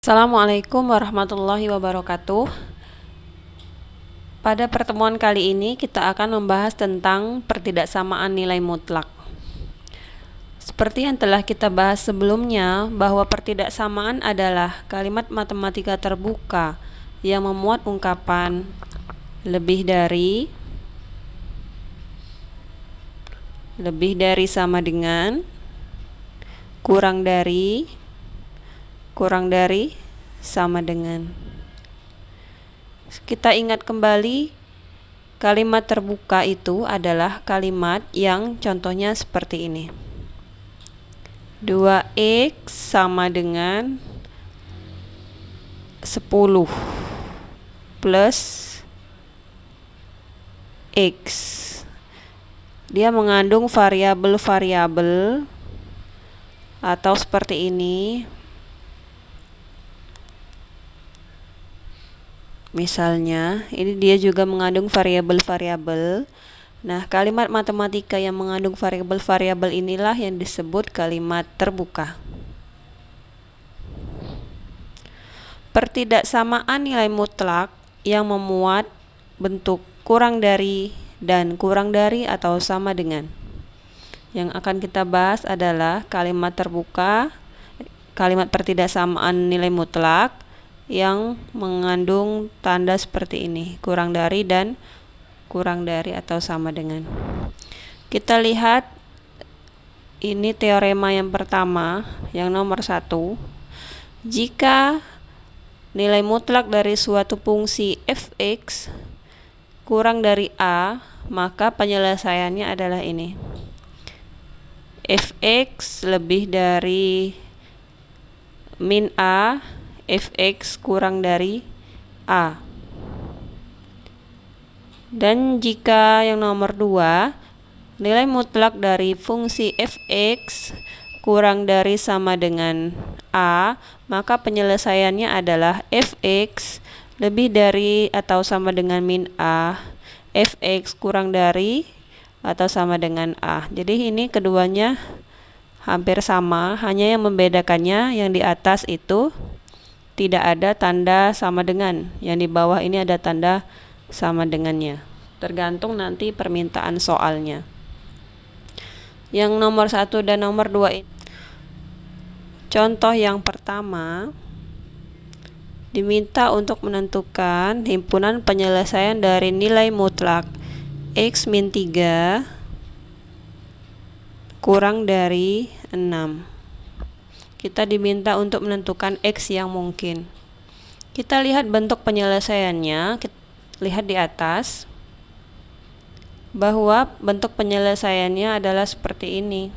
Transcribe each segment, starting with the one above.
Assalamualaikum warahmatullahi wabarakatuh. Pada pertemuan kali ini kita akan membahas tentang pertidaksamaan nilai mutlak. Seperti yang telah kita bahas sebelumnya, bahwa pertidaksamaan adalah kalimat matematika terbuka yang memuat ungkapan lebih dari sama dengan, kurang dari sama dengan. Kita ingat kembali, kalimat terbuka itu adalah kalimat yang contohnya seperti ini. 2x sama dengan 10 plus x. Dia mengandung variabel-variabel atau seperti ini. Misalnya, ini dia juga mengandung variabel-variabel. Nah, kalimat matematika yang mengandung variabel-variabel inilah yang disebut kalimat terbuka. Pertidaksamaan nilai mutlak yang memuat bentuk kurang dari dan kurang dari atau sama dengan. Yang akan kita bahas adalah kalimat terbuka, kalimat pertidaksamaan nilai mutlak yang mengandung tanda seperti ini, kurang dari dan kurang dari atau sama dengan. Kita lihat ini teorema yang pertama, yang nomor 1. Jika nilai mutlak dari suatu fungsi fx kurang dari a, maka penyelesaiannya adalah ini. Fx lebih dari min a, fx kurang dari a. Dan jika yang nomor 2, nilai mutlak dari fungsi fx kurang dari sama dengan a, maka penyelesaiannya adalah fx lebih dari atau sama dengan min a, fx kurang dari atau sama dengan a. Jadi ini keduanya hampir sama, hanya yang membedakannya yang di atas itu tidak ada tanda sama dengan, yang di bawah ini ada tanda sama dengannya. Tergantung nanti permintaan soalnya. Yang nomor 1 dan nomor 2 ini. Contoh yang pertama, diminta untuk menentukan himpunan penyelesaian dari nilai mutlak x min 3 kurang dari 6. Kita diminta untuk menentukan x yang mungkin. Kita lihat bentuk penyelesaiannya, kita lihat di atas, bahwa bentuk penyelesaiannya adalah seperti ini.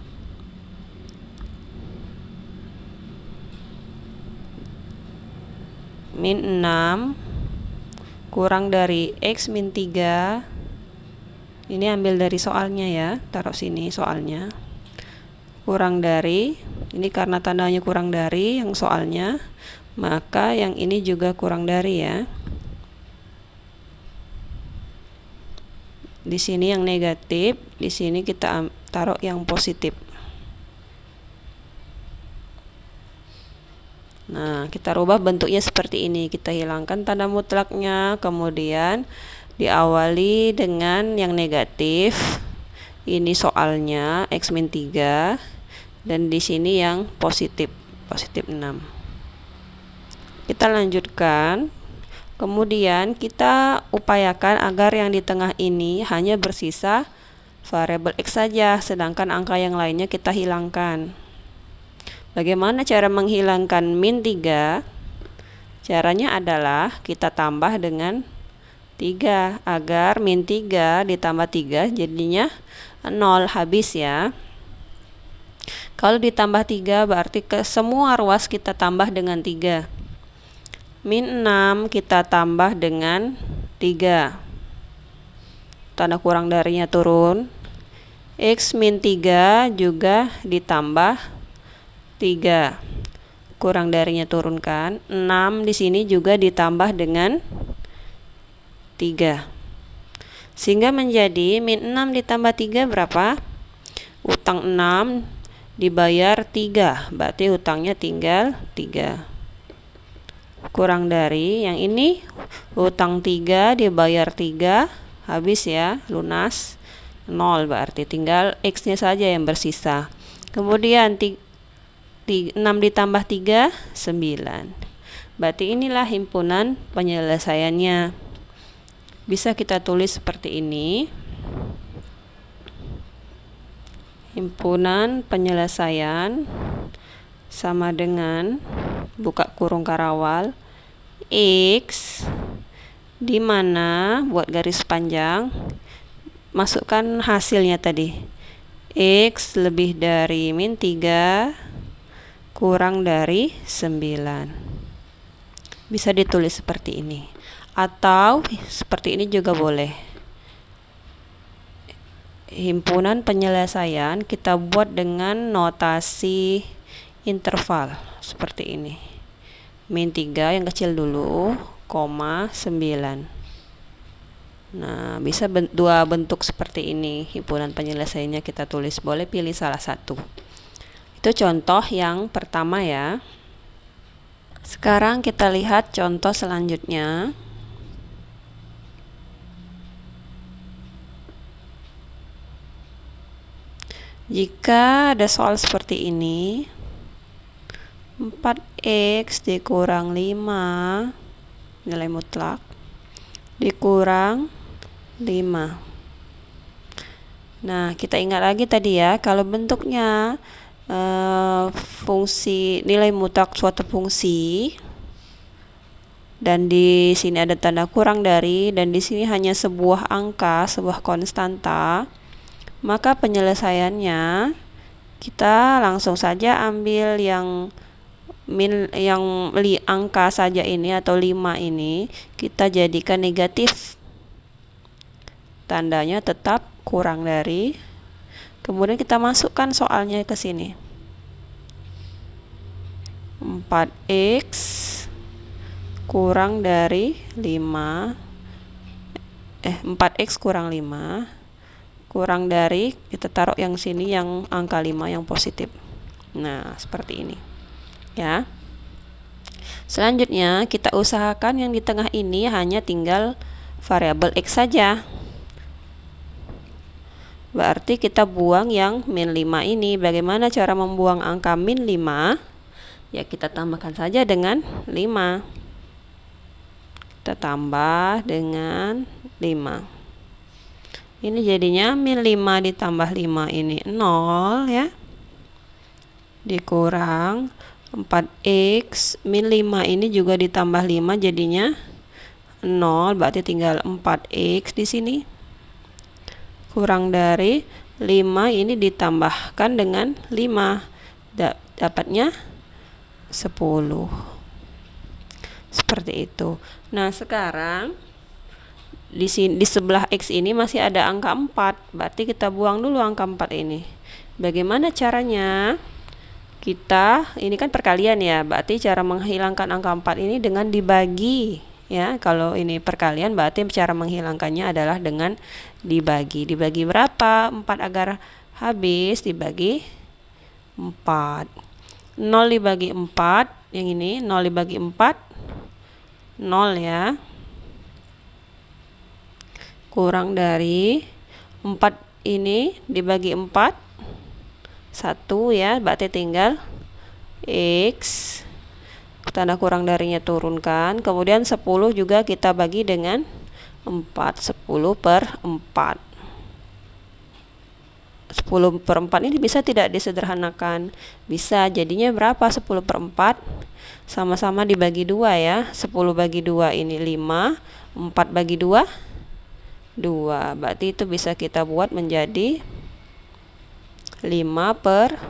Min 6 kurang dari x min 3. Ini ambil dari soalnya ya, taruh sini soalnya. Kurang dari, ini karena tandanya kurang dari yang soalnya, maka yang ini juga kurang dari ya. Di sini yang negatif, di sini kita taruh yang positif. Nah, kita rubah bentuknya seperti ini. Kita hilangkan tanda mutlaknya, kemudian diawali dengan yang negatif. Ini soalnya x min 3, dan di sini yang positif 6. Kita lanjutkan. Kemudian kita upayakan agar yang di tengah ini hanya bersisa variabel x saja, sedangkan angka yang lainnya kita hilangkan. Bagaimana cara menghilangkan min 3? Caranya adalah kita tambah dengan 3 agar min 3 ditambah 3 jadinya 0, habis ya. Kalau ditambah 3 berarti ke semua ruas kita tambah dengan 3. Min 6 kita tambah dengan 3. Tanda kurang darinya turun. X min 3 juga ditambah 3. Kurang darinya turunkan. 6 di sini juga ditambah dengan 3. Sehingga menjadi min 6 ditambah 3 berapa? Utang 6 dibayar 3, berarti hutangnya tinggal 3. kurang dari yang ini, hutang 3 dibayar 3, habis ya, lunas 0, berarti tinggal X nya saja yang bersisa. Kemudian 6 ditambah 3, 9. Berarti inilah himpunan penyelesaiannya. Bisa kita tulis seperti ini. Himpunan penyelesaian sama dengan buka kurung karawal X, di mana buat garis panjang, masukkan hasilnya tadi. X lebih dari min 3 kurang dari 9. Bisa ditulis seperti ini. Atau seperti ini juga boleh. Himpunan penyelesaian kita buat dengan notasi interval seperti ini. Min 3 yang kecil dulu, koma 9. Nah, bisa dua bentuk seperti ini. Himpunan penyelesaiannya kita tulis, boleh pilih salah satu. Itu contoh yang pertama ya. Sekarang kita lihat contoh selanjutnya. Jika ada soal seperti ini, 4x dikurang 5, nilai mutlak, dikurang 5. Nah, kita ingat lagi tadi ya, kalau bentuknya fungsi nilai mutlak suatu fungsi, dan di sini ada tanda kurang dari, dan di sini hanya sebuah angka, sebuah konstanta, maka penyelesaiannya kita langsung saja ambil yang angka saja ini atau 5 ini kita jadikan negatif. Tandanya tetap kurang dari. Kemudian kita masukkan soalnya ke sini. 4x kurang dari 5. 4x kurang 5 kurang dari, kita taruh yang sini yang angka 5 yang positif. Nah, seperti ini. Ya. Selanjutnya, kita usahakan yang di tengah ini hanya tinggal variabel X saja. Berarti kita buang yang min 5 ini. Bagaimana cara membuang angka min 5? Ya, kita tambahkan saja dengan 5. Kita tambah dengan 5. Ini jadinya min 5 ditambah 5 ini 0 ya. Dikurang 4x min 5 ini juga ditambah 5 jadinya 0, berarti tinggal 4x di sini. Kurang dari 5 ini ditambahkan dengan 5. Dapatnya 10. Seperti itu. Nah, sekarang di sebelah X ini masih ada angka 4, berarti kita buang dulu angka 4 ini. Bagaimana caranya? Ini kan perkalian ya, berarti cara menghilangkan angka 4 ini dengan dibagi ya. Kalau ini perkalian berarti cara menghilangkannya adalah dengan dibagi. Dibagi berapa? 4 agar habis, dibagi 4. 0 dibagi 4, yang ini 0 dibagi 4, 0 ya. Kurang dari 4 ini dibagi 4, 1 ya, berarti tinggal X, tanda kurang darinya turunkan, kemudian 10 juga kita bagi dengan 4, 10 per 4. 10 per 4 ini bisa tidak disederhanakan? Bisa, jadinya berapa 10 per 4? Sama-sama dibagi 2 ya, 10 bagi 2 ini 5, 4 bagi 2, 2, berarti itu bisa kita buat menjadi 5 per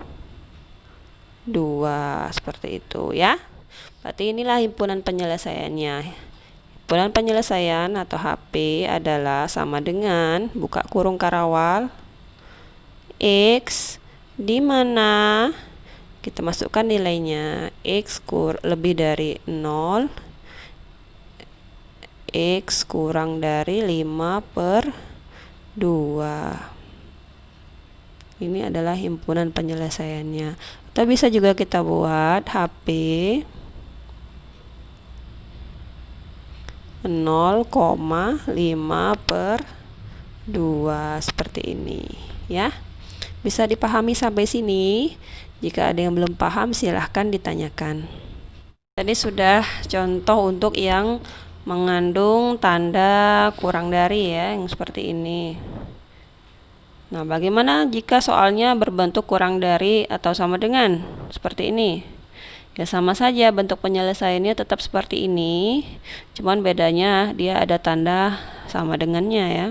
2, seperti itu ya. Berarti inilah himpunan penyelesaiannya. Himpunan penyelesaian atau HP adalah sama dengan buka kurung karawal X, di mana kita masukkan nilainya X lebih dari 0, X kurang dari 5 per 2. Ini adalah himpunan penyelesaiannya. Atau bisa juga kita buat HP 0,5/2 seperti ini ya. Bisa dipahami sampai sini? Jika ada yang belum paham silahkan ditanyakan. Tadi sudah contoh untuk yang mengandung tanda kurang dari ya, yang seperti ini. Nah, bagaimana jika soalnya berbentuk kurang dari atau sama dengan? Seperti ini. Ya sama saja, bentuk penyelesaiannya tetap seperti ini, cuman bedanya dia ada tanda sama dengannya ya.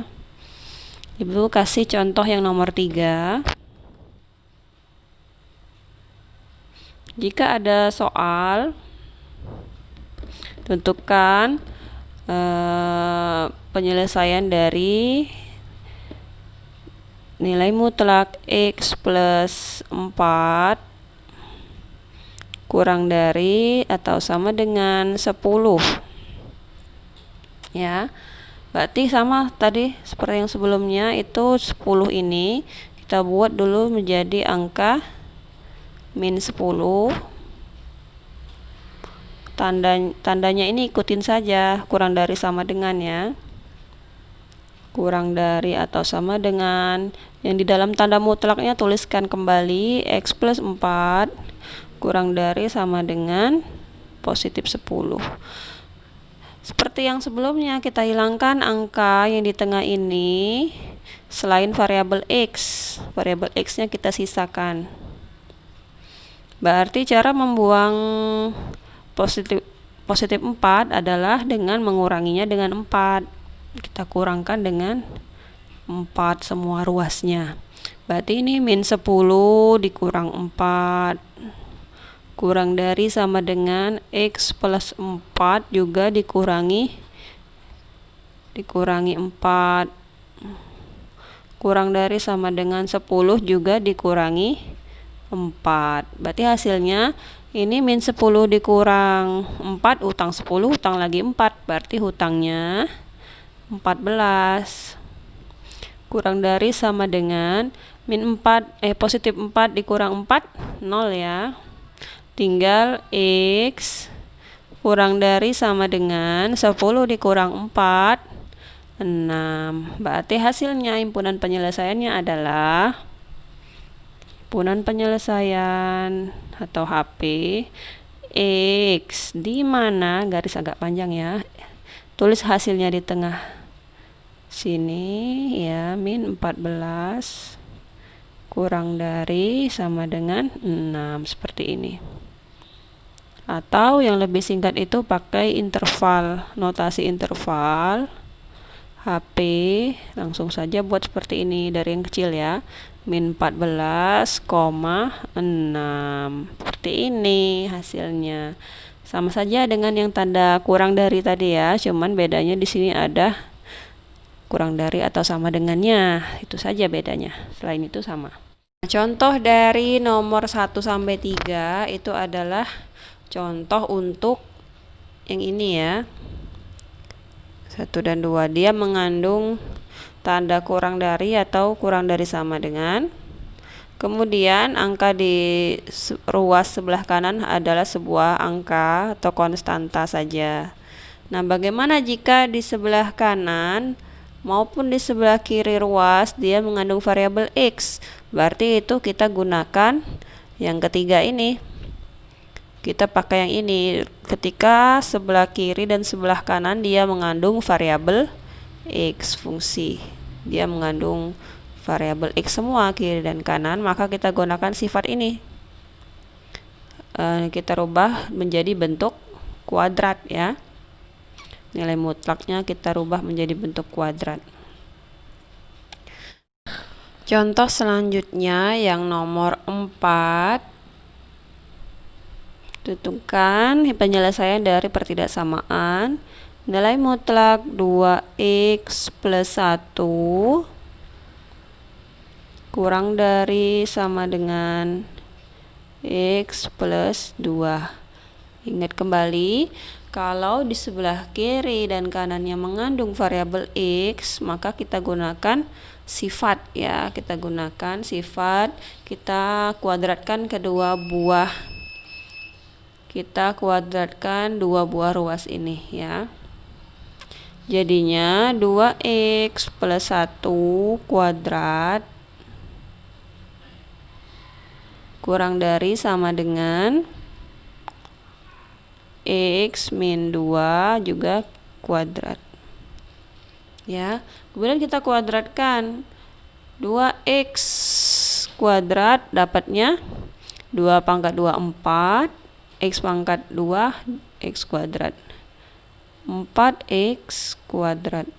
Ibu kasih contoh yang nomor 3. Jika ada soal, tentukan penyelesaian dari nilai mutlak X plus 4 kurang dari atau sama dengan 10 ya. Berarti sama tadi seperti yang sebelumnya, itu 10 ini kita buat dulu menjadi angka min 10. Tandanya ini ikutin saja, kurang dari sama dengan ya. Kurang dari atau sama dengan, yang di dalam tanda mutlaknya tuliskan kembali X plus 4 kurang dari sama dengan positif 10. Seperti yang sebelumnya, kita hilangkan angka yang di tengah ini selain variabel X. Variabel X-nya kita sisakan. Berarti cara membuang positif 4 adalah dengan menguranginya dengan 4. Kita kurangkan dengan 4 semua ruasnya. Berarti ini min 10 dikurang 4 kurang dari sama dengan X plus 4 juga dikurangi 4 kurang dari sama dengan 10 juga dikurangi 4. Berarti hasilnya ini min 10 dikurang 4, hutang 10, hutang lagi 4. Berarti hutangnya 14 kurang dari sama dengan positif 4 dikurang 4 0 ya. Tinggal X kurang dari sama dengan 10 dikurang 4 6. Berarti hasilnya himpunan penyelesaiannya adalah himpunan penyelesaian atau HP X, di mana garis agak panjang ya, tulis hasilnya di tengah sini ya, min 14 kurang dari sama dengan 6 seperti ini. Atau yang lebih singkat itu pakai interval, notasi interval HP, langsung saja buat seperti ini dari yang kecil ya, min 14,6 seperti ini hasilnya. Sama saja dengan yang tanda kurang dari tadi ya, cuman bedanya di sini ada kurang dari atau sama dengannya, itu saja bedanya, selain itu sama. Contoh dari nomor 1 sampai 3 itu adalah contoh untuk yang ini ya, 1 dan 2. Dia mengandung tanda kurang dari atau kurang dari sama dengan. Kemudian angka di ruas sebelah kanan adalah sebuah angka atau konstanta saja. Nah, bagaimana jika di sebelah kanan maupun di sebelah kiri ruas dia mengandung variabel X? Berarti itu kita gunakan yang ketiga ini. Kita pakai yang ini ketika sebelah kiri dan sebelah kanan dia mengandung variabel X fungsi. Dia mengandung variabel X semua kiri dan kanan, maka kita gunakan sifat ini. Kita rubah menjadi bentuk kuadrat ya. Nilai mutlaknya kita rubah menjadi bentuk kuadrat. Contoh selanjutnya yang nomor 4. Tentukan penyelesaian dari pertidaksamaan nilai mutlak 2x plus 1 kurang dari sama dengan x plus 2. Ingat kembali, kalau di sebelah kiri dan kanannya mengandung variabel X, maka kita gunakan sifat ya. Kita gunakan sifat, kita kuadratkan kedua buah. Kita kuadratkan dua buah ruas ini ya. Jadinya 2x plus 1 kuadrat kurang dari sama dengan x min 2 juga kuadrat. Ya, kemudian kita kuadratkan 2x kuadrat dapatnya 2 pangkat 2 4, x pangkat 2 x kuadrat 4x kuadrat.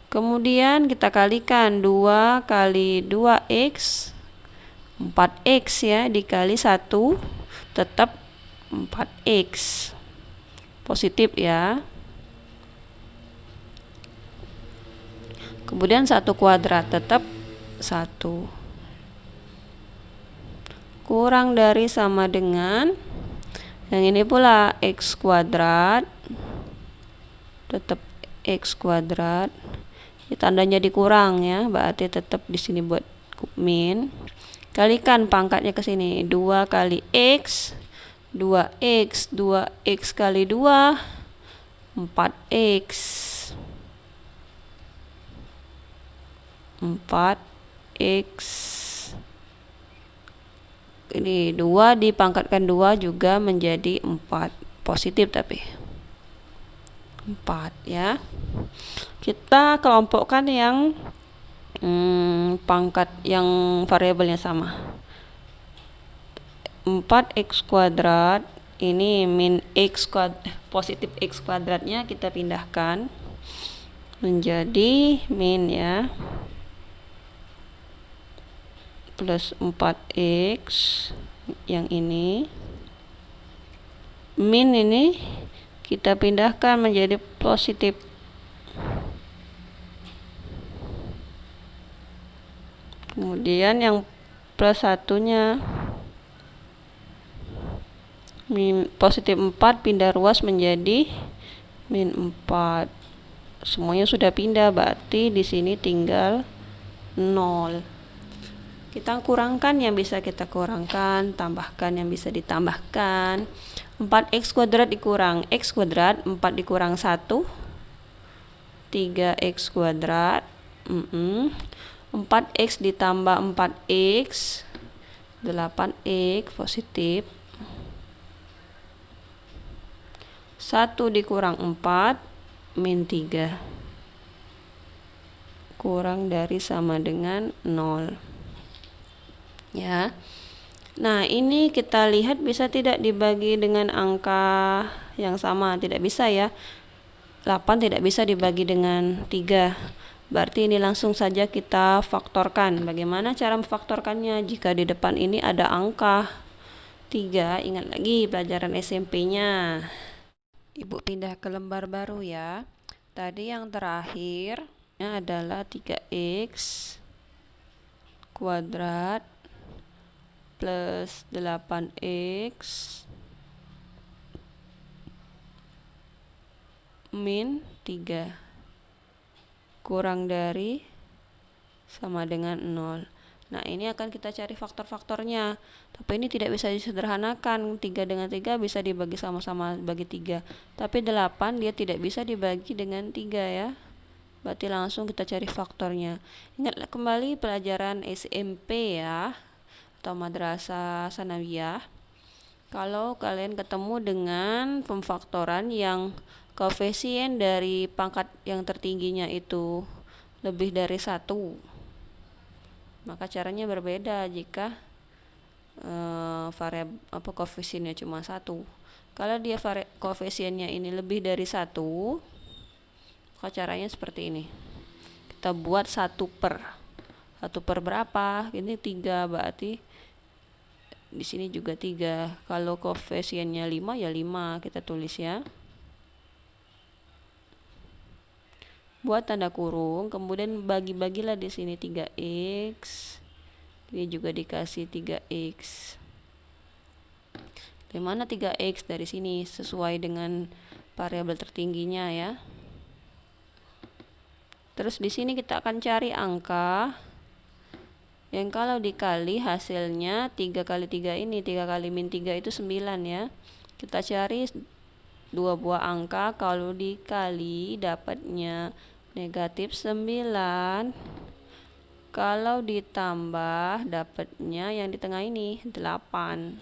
Kemudian kita kalikan 2 kali 2x 4x ya, dikali 1 tetap 4x positif ya. Kemudian 1 kuadrat tetap 1 kurang dari sama dengan yang ini pula x kuadrat tetap x kuadrat. Ya, tandanya dikurang ya, berarti tetap di sini buat min. Kalikan pangkatnya ke sini, 2 kali x 2x 2x kali 2 4x 4x. Ini 2 dipangkatkan 2 juga menjadi 4 positif tapi 4 ya. Kita kelompokkan yang pangkat yang variabelnya sama. 4x kuadrat ini min x kuadrat, positif x kuadratnya kita pindahkan menjadi min ya, plus 4x yang ini, min ini kita pindahkan menjadi positif. Kemudian yang plus satunya min positif 4 pindah ruas menjadi min 4. Semuanya sudah pindah, berarti di sini tinggal 0. Kita kurangkan yang bisa kita kurangkan, tambahkan yang bisa ditambahkan. 4x kuadrat dikurang x kuadrat, 4 dikurang 1 3x kuadrat, 4x ditambah 4x 8x positif. 1 dikurang 4 min 3 kurang dari sama dengan 0 ya. Nah, ini kita lihat bisa tidak dibagi dengan angka yang sama? Tidak bisa ya. 8 tidak bisa dibagi dengan 3. Berarti ini langsung saja kita faktorkan. Bagaimana cara memfaktorkannya? Jika di depan ini ada angka 3, ingat lagi pelajaran SMP-nya. Ibu pindah ke lembar baru ya. Tadi yang terakhir adalah 3x kuadrat plus 8x min 3 kurang dari sama dengan 0. Nah, ini akan kita cari faktor-faktornya. Tapi ini tidak bisa disederhanakan. 3 dengan 3 bisa dibagi sama-sama bagi 3. Tapi 8 dia tidak bisa dibagi dengan 3 ya. Berarti langsung kita cari faktornya. Ingatlah kembali pelajaran SMP ya, atau madrasah sanawiyah. Kalau kalian ketemu dengan pemfaktoran yang koefisien dari pangkat yang tertingginya itu lebih dari 1, maka caranya berbeda jika variabel koefisiennya cuma 1. Kalau dia koefisiennya ini lebih dari 1, maka caranya seperti ini. Kita buat 1 per berapa? Ini 3, berarti di sini juga 3. Kalau koefisiennya 5 ya 5 kita tulis ya. Buat tanda kurung, kemudian bagi-bagilah di sini 3x. Ini juga dikasih 3x. Di mana 3x dari sini sesuai dengan variabel tertingginya ya. Terus di sini kita akan cari angka yang kalau dikali hasilnya 3 kali 3 ini, 3 kali min 3 itu 9 ya. Kita cari Dua buah angka kalau dikali dapatnya negatif 9. Kalau ditambah dapatnya yang di tengah ini 8.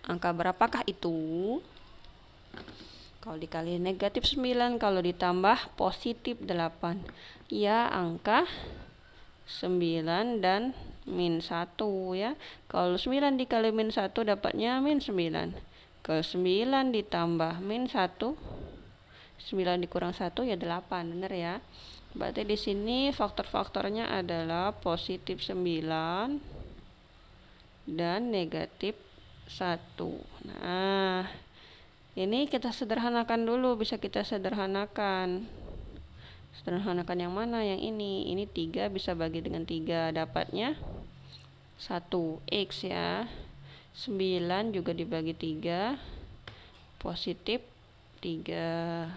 Angka berapakah itu? Kalau dikali negatif 9, kalau ditambah positif 8. Ya, angka 9 dan min 1 ya. Kalau 9 dikali min 1 dapatnya min 9. Kalau 9 ditambah min 1, 9 dikurang 1 ya 8, benar ya. Berarti di sini faktor-faktornya adalah positif 9 dan negatif 1. Nah, ini kita sederhanakan dulu, bisa kita sederhanakan. Sederhanakan yang mana? Yang ini. Ini 3 bisa bagi dengan 3, dapatnya 1 X ya. 9 juga dibagi 3, positif 3.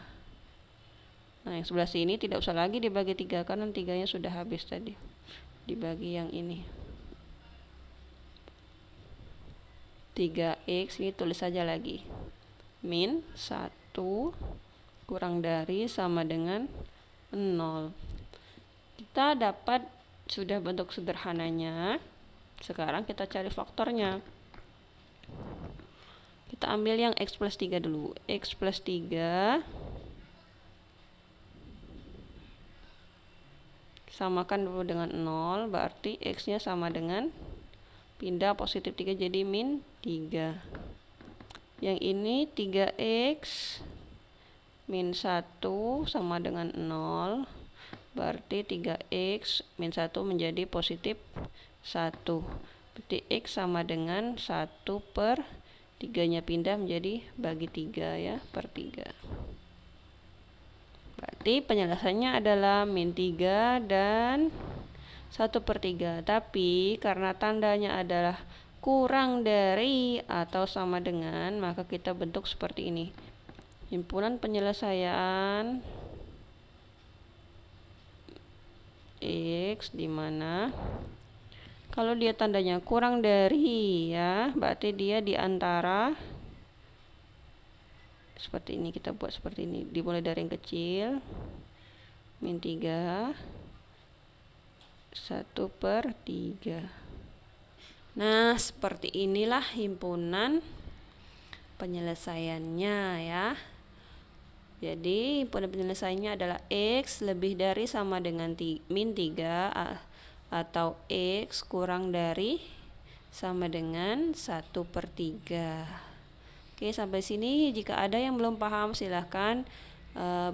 Nah, yang sebelah sini tidak usah lagi dibagi 3 karena 3-nya sudah habis tadi. Dibagi yang ini. 3X ini tulis saja lagi. Min 1 kurang dari sama dengan 0. Kita dapat sudah bentuk sederhananya. Sekarang kita cari faktornya. Kita ambil yang X plus 3 dulu. X plus 3 samakan dulu dengan 0, berarti X-nya sama dengan pindah positif 3 jadi min 3. Yang ini 3X min 1 sama dengan 0, berarti 3X min 1 menjadi positif 1. Berarti X sama dengan 1 per 3-nya pindah menjadi bagi 3 ya, per 3. Berarti penyelesaiannya adalah min 3 dan 1 per 3. Tapi karena tandanya adalah kurang dari atau sama dengan, maka kita bentuk seperti ini. Himpunan penyelesaian X, di mana kalau dia tandanya kurang dari ya, berarti dia di antara. Seperti ini, kita buat seperti ini. Dimulai dari yang kecil. Min 3. 1 per 3. Nah, seperti inilah himpunan penyelesaiannya ya. Jadi, himpunan penyelesaiannya adalah X lebih dari sama dengan min 3 atau X kurang dari sama dengan 1 per 3. Oke, sampai sini jika ada yang belum paham silahkan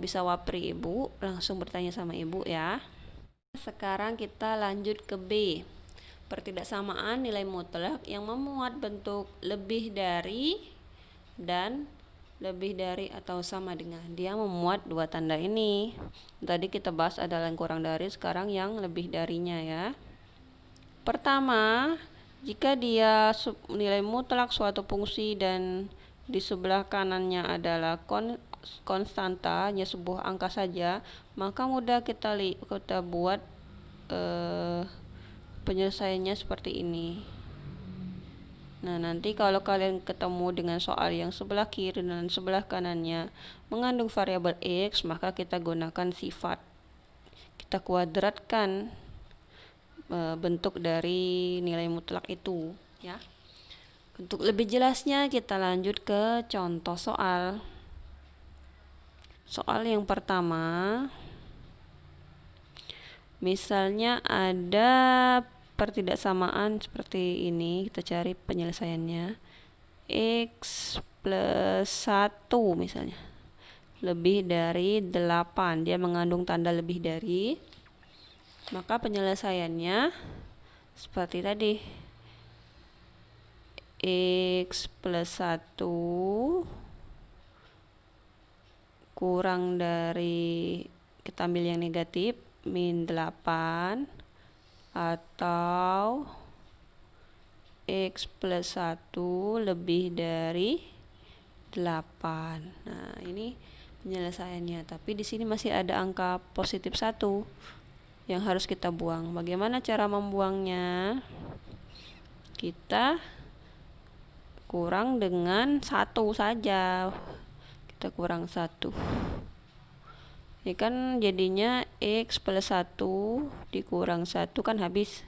bisa wapri ibu, langsung bertanya sama ibu ya. Sekarang kita lanjut ke B. Pertidaksamaan nilai mutlak yang memuat bentuk lebih dari dan lebih dari atau sama dengan. Dia memuat dua tanda ini. Tadi kita bahas adalah yang kurang dari, sekarang yang lebih darinya ya. Pertama, jika dia nilai mutlak suatu fungsi dan di sebelah kanannya adalah konstanta, hanya sebuah angka saja, maka mudah kita buat penyelesaiannya seperti ini. Nah, nanti kalau kalian ketemu dengan soal yang sebelah kiri dan sebelah kanannya mengandung variabel X, maka kita gunakan sifat. Kita kuadratkan bentuk dari nilai mutlak itu ya. Untuk lebih jelasnya kita lanjut ke contoh soal. Soal yang pertama, misalnya ada pertidaksamaan seperti ini, kita cari penyelesaiannya. X plus 1 misalnya lebih dari 8, dia mengandung tanda lebih dari, maka penyelesaiannya seperti tadi. X plus 1 kurang dari, kita ambil yang negatif, min 8, atau X plus 1 lebih dari 8. Nah, ini penyelesaiannya. Tapi di sini masih ada angka positif 1 yang harus kita buang. Bagaimana cara membuangnya? Kita kurang dengan 1 saja. Kita kurang 1. Ini kan jadinya X plus 1 dikurang 1 kan habis.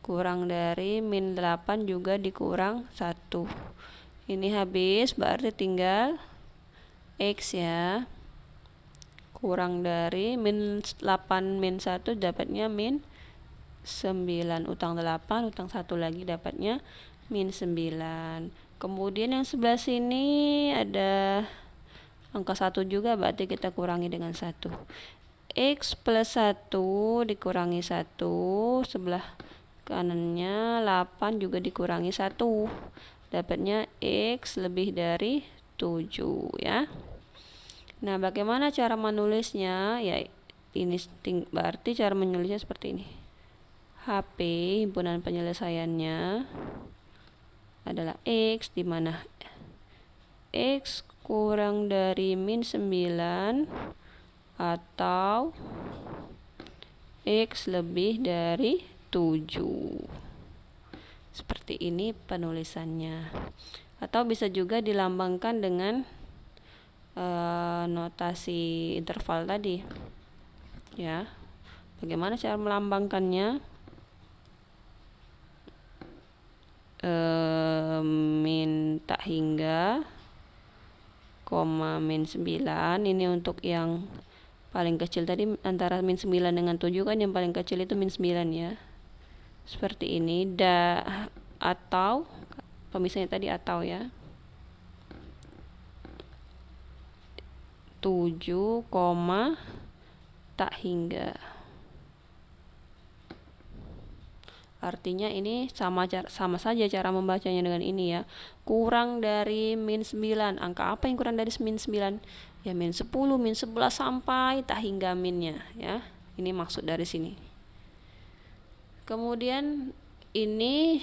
Kurang dari min 8 juga dikurang 1. Ini habis, berarti tinggal X ya. Kurang dari min 8 min 1 dapatnya min 9. Utang 8, utang 1 lagi dapatnya min 9. Kemudian yang sebelah sini ada angka 1 juga, berarti kita kurangi dengan 1. X plus 1 dikurangi 1, sebelah kanannya 8 juga dikurangi 1. Dapatnya X lebih dari 7 ya. Nah, bagaimana cara menulisnya? Ya, ini berarti cara menulisnya seperti ini. HP, himpunan penyelesaiannya adalah X, di mana X kurang dari min 9 atau X lebih dari 7. Seperti ini penulisannya. Atau bisa juga dilambangkan dengan notasi interval tadi. Ya. Bagaimana cara melambangkannya? Min tak hingga, koma min 9. Ini untuk yang paling kecil tadi, antara min 9 dengan 7 kan yang paling kecil itu min 9 ya. Seperti ini. Atau pemisahnya tadi atau ya. 7, tak hingga. Artinya ini sama saja cara membacanya dengan ini ya. Kurang dari min 9. Angka apa yang kurang dari min 9? Ya min 10, min 11 sampai tak hingga minnya ya. Ini maksud dari sini. Kemudian ini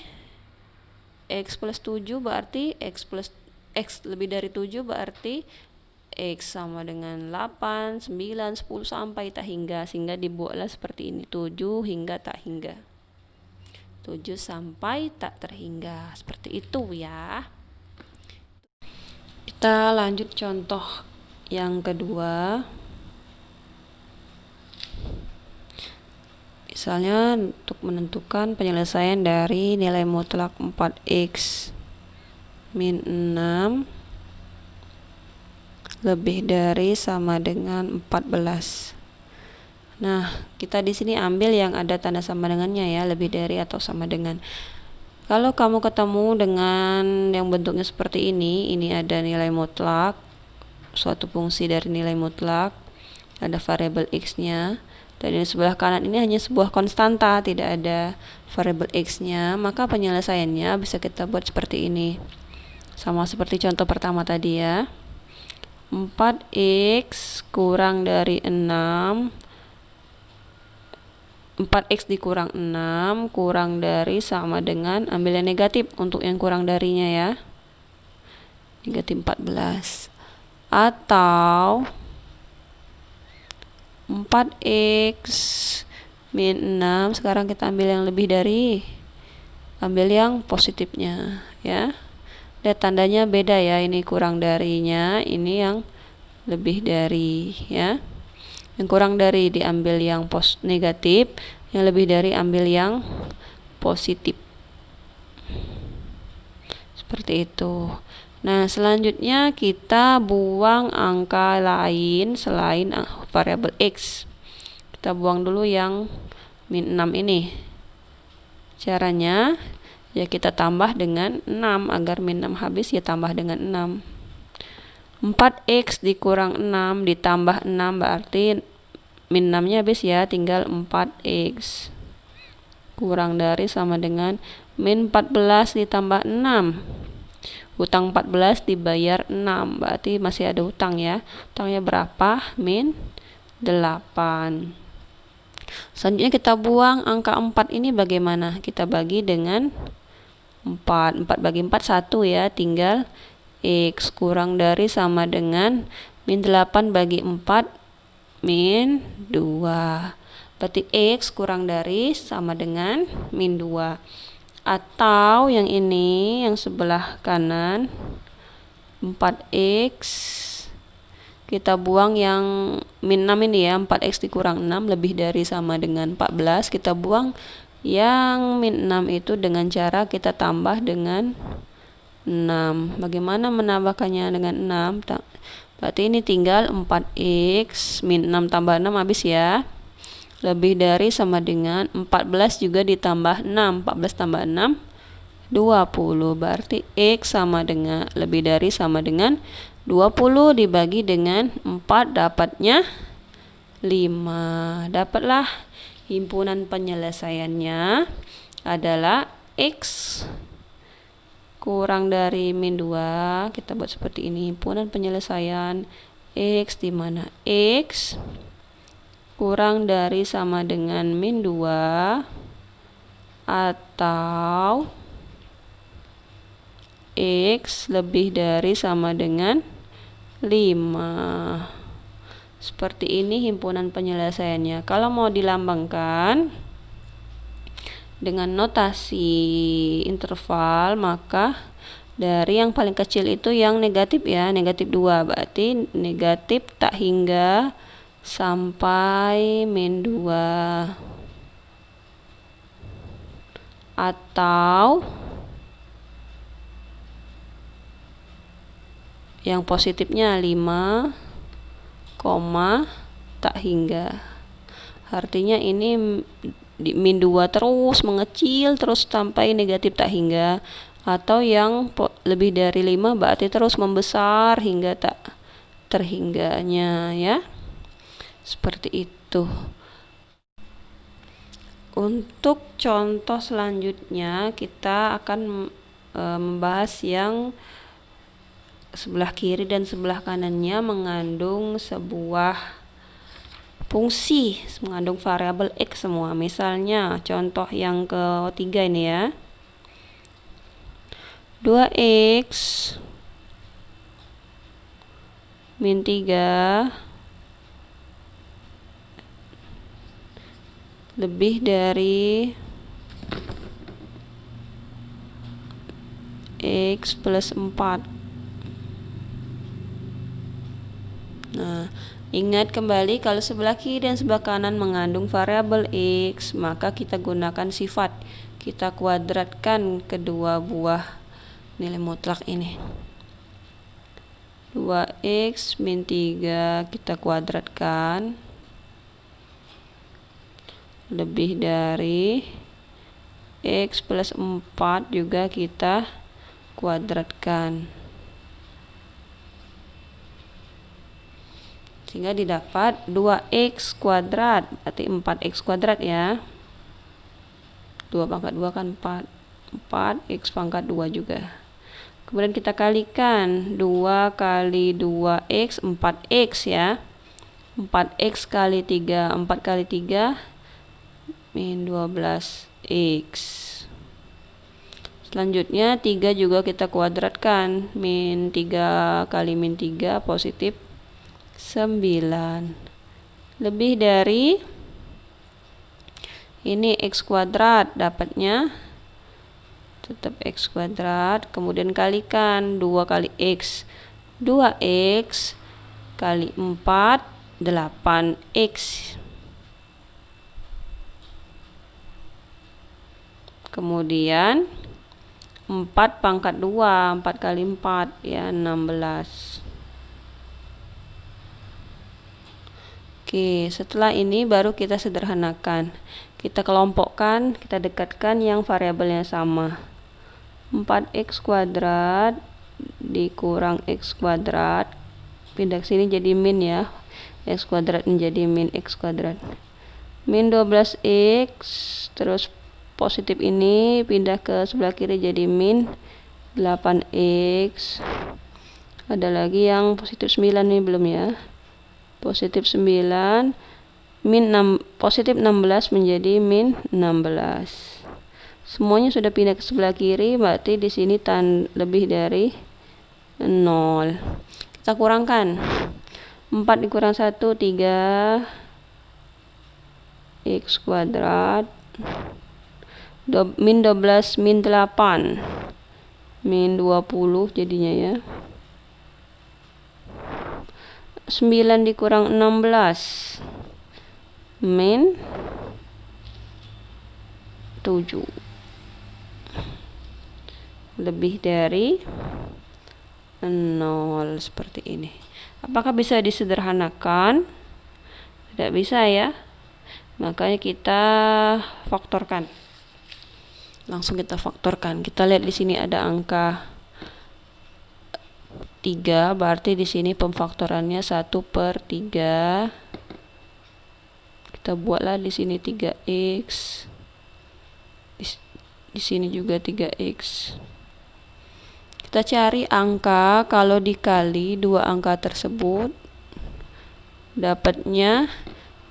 X plus 7 berarti X lebih dari 7 berarti X sama dengan 8, 9, 10 sampai tak hingga, sehingga dibuatlah seperti ini, 7 hingga tak hingga. 7 sampai tak terhingga, seperti itu ya. Kita lanjut contoh yang kedua. Misalnya untuk menentukan penyelesaian dari nilai mutlak 4x min 6 lebih dari sama dengan 14. Nah, kita di sini ambil yang ada tanda sama dengannya ya, lebih dari atau sama dengan. Kalau kamu ketemu dengan yang bentuknya seperti ini ada nilai mutlak, suatu fungsi dari nilai mutlak, ada variabel x-nya, dan di sebelah kanan ini hanya sebuah konstanta, tidak ada variabel x-nya, maka penyelesaiannya bisa kita buat seperti ini. Sama seperti contoh pertama tadi ya. 4x kurang dari 6, 4x dikurang 6 kurang dari sama dengan, ambil yang negatif untuk yang kurang darinya ya, negatif 14. Atau 4x min 6, sekarang kita ambil yang lebih dari, ambil yang positifnya ya. Lihat tandanya beda ya, ini kurang darinya, ini yang lebih dari ya. Yang kurang dari diambil yang negatif, yang lebih dari ambil yang positif. Seperti itu. Nah, selanjutnya kita buang angka lain selain variabel x. Kita buang dulu yang min 6 ini. Caranya ya kita tambah dengan 6, agar min 6 habis ya tambah dengan 6. 4x dikurang 6 ditambah 6 berarti min 6 nya habis ya, tinggal 4x. Kurang dari sama dengan min 14 ditambah 6. Utang 14 dibayar 6, berarti masih ada utang ya. Utangnya berapa? Min 8. Selanjutnya kita buang angka 4 ini bagaimana? Kita bagi dengan 4. 4 bagi 4 1 ya, tinggal x kurang dari sama dengan min 8 bagi 4 min 2. Berarti x kurang dari sama dengan min 2. Atau yang ini, yang sebelah kanan, 4x, kita buang yang min 6 ini ya, 4x dikurang 6 lebih dari sama dengan 14. Kita buang yang min 6 itu dengan cara kita tambah dengan 6. Bagaimana menambahkannya dengan 6? Berarti ini tinggal 4x min 6 tambah 6 habis ya. Lebih dari sama dengan 14 juga ditambah 6. 14 tambah 6, 20. Berarti x sama dengan lebih dari sama dengan 20 dibagi dengan 4 dapatnya 5. Dapatlah himpunan penyelesaiannya adalah x kurang dari min 2. Kita buat seperti ini, himpunan penyelesaian x di mana x kurang dari sama dengan min 2 atau x lebih dari sama dengan 5. Seperti ini himpunan penyelesaiannya. Kalau mau dilambangkan dengan notasi interval, maka dari yang paling kecil itu yang negatif ya, negatif 2. Berarti negatif tak hingga sampai min 2. Atau yang positifnya 5, tak hingga. Artinya ini min 2 terus mengecil terus sampai negatif tak hingga. Atau yang lebih dari 5 berarti terus membesar hingga tak terhingganya ya. Seperti itu. Untuk contoh selanjutnya kita akan membahas yang sebelah kiri dan sebelah kanannya mengandung sebuah fungsi, mengandung variabel x semua. Misalnya contoh yang ketiga ini ya, 2x min 3 lebih dari x plus 4. Nah, ingat kembali kalau sebelah kiri dan sebelah kanan mengandung variabel x, maka kita gunakan sifat. Kita kuadratkan kedua buah nilai mutlak ini. 2x min 3 kita kuadratkan lebih dari x plus 4 juga kita kuadratkan. Sehingga didapat 2x kuadrat, berarti 4x kuadrat ya. 2 pangkat 2 kan 4. 4x pangkat 2 juga. Kemudian kita kalikan 2 kali 2x 4x ya. 4x kali 3, 4 kali 3 min 12x. Selanjutnya 3 juga kita kuadratkan, min 3 kali min 3 positif 9. Lebih dari ini x kuadrat, dapatnya tetap x kuadrat. Kemudian kalikan 2 kali x, 2x kali 4 8x. Kemudian 4 pangkat 2, 4 kali 4 ya 16. Oke, setelah ini baru kita sederhanakan. Kita kelompokkan, kita dekatkan yang variabelnya sama. 4x kuadrat dikurang x kuadrat. Pindah ke sini jadi min ya. X kuadrat menjadi min x kuadrat. Min 12x, terus positif ini pindah ke sebelah kiri jadi min 8x. Ada lagi yang positif 9 nih belum ya. Positif 9 min 6, positif 16 menjadi min 16. Semuanya sudah pindah ke sebelah kiri, berarti di sini lebih dari 0. Kita kurangkan. 4 dikurang 1 3 x kuadrat Min 12 min 8. Min 20 jadinya ya. 9 dikurang 16. Min 7. Lebih dari 0 seperti ini. Apakah bisa disederhanakan? Tidak bisa ya. Makanya kita faktorkan. Langsung kita faktorkan. Kita lihat di sini ada angka 3, berarti di sini pemfaktorannya 1/3. Kita buatlah di sini 3x. Di sini juga 3x. Kita cari angka kalau dikali dua angka tersebut, dapatnya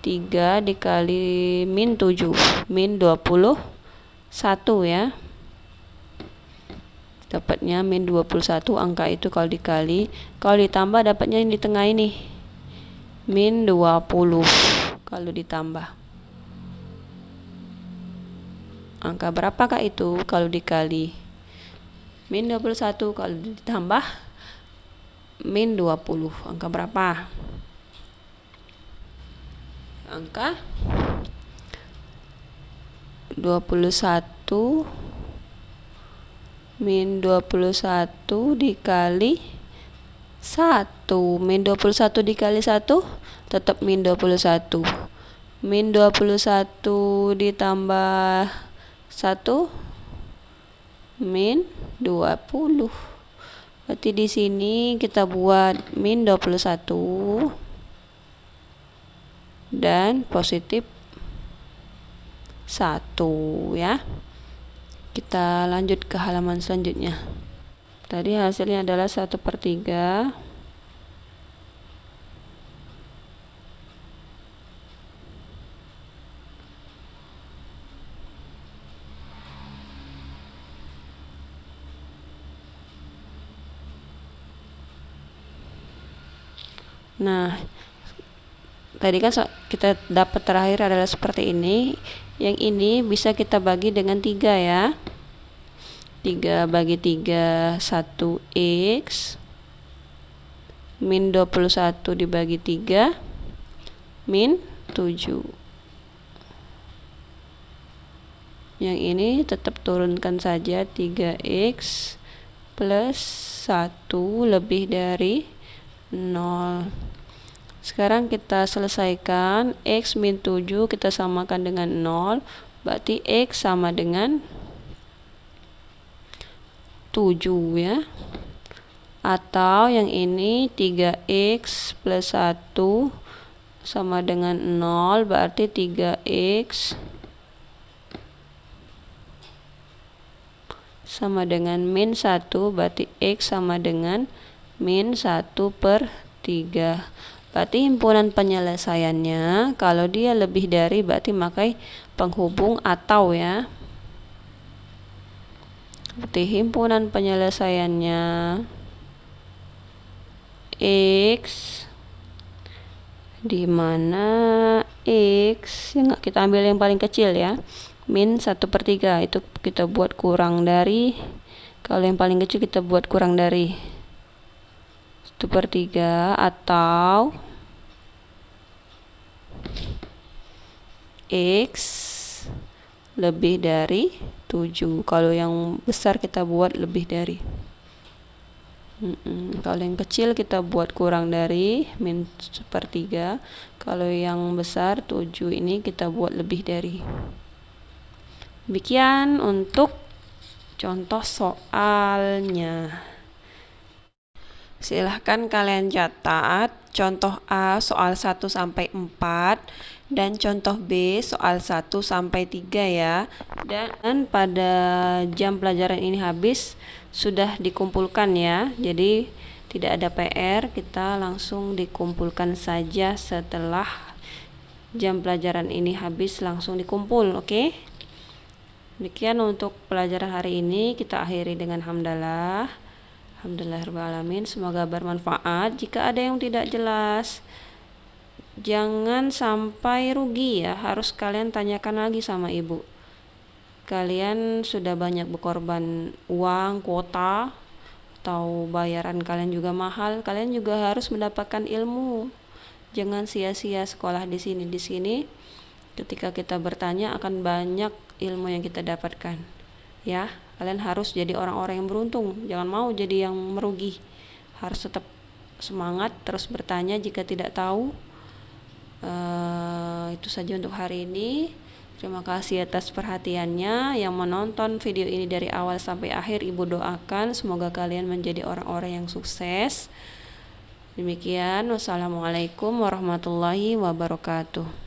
3 dikali min 7, min 21 ya. Dapatnya min 21 angka itu kalau dikali. Kalau ditambah dapatnya yang di tengah ini, min 20 kalau ditambah. Angka berapakah itu kalau dikali? Min 21 kalau ditambah min 20. Angka berapa? Angka 21 min 21 dikali 1. Min 21 dikali 1 tetap min 21. Min 21 ditambah 1 min 20. Berarti di sini kita buat min 21 dan positif 1 ya. Kita lanjut ke halaman selanjutnya. Tadi hasilnya adalah 1/3. Nah, tadi kan kita dapat terakhir adalah seperti ini. Yang ini bisa kita bagi dengan 3 ya. 3 bagi 3 1x. Min 21 dibagi 3 min 7. Yang ini tetap turunkan saja, 3x plus 1 lebih dari 0. Sekarang kita selesaikan. X min 7 kita samakan dengan 0. Berarti X sama dengan 7 ya. Atau yang ini 3x plus 1 sama dengan 0. Berarti 3x sama dengan min 1. Berarti X sama dengan min 1/3. Berarti himpunan penyelesaiannya kalau dia lebih dari berarti pakai penghubung atau ya. Berarti himpunan penyelesaiannya X, di mana X yang kita ambil yang paling kecil ya, min 1/3 itu kita buat kurang dari, kalau yang paling kecil kita buat kurang dari 1/3 atau X lebih dari 7. Kalau yang besar kita buat lebih dari. Kalau yang kecil kita buat kurang dari min 1/3. Kalau yang besar 7 ini kita buat lebih dari. Demikian untuk contoh soalnya. Silahkan kalian catat contoh A soal 1 sampai 4 dan contoh B soal 1 sampai 3 ya. Dan pada jam pelajaran ini habis sudah dikumpulkan ya. Jadi tidak ada PR, kita langsung dikumpulkan saja setelah jam pelajaran ini habis, langsung dikumpul, oke? Demikian untuk pelajaran hari ini, kita akhiri dengan hamdalah. Alhamdulillahirrahmanirrahim. Semoga bermanfaat. Jika ada yang tidak jelas, jangan sampai rugi ya. Harus kalian tanyakan lagi sama ibu. kalian sudah banyak berkorban uang, kuota, atau bayaran kalian juga mahal, kalian juga harus mendapatkan ilmu. Jangan sia-sia sekolah di sini. Di sini ketika kita bertanya akan banyak ilmu yang kita dapatkan. Ya, kalian harus jadi orang-orang yang beruntung. Jangan mau jadi yang merugi. Harus tetap semangat, terus bertanya jika tidak tahu. Itu saja untuk hari ini. Terima kasih atas perhatiannya. Yang menonton video ini dari awal sampai akhir, Ibu doakan semoga kalian menjadi orang-orang yang sukses. Demikian, wassalamualaikum warahmatullahi wabarakatuh.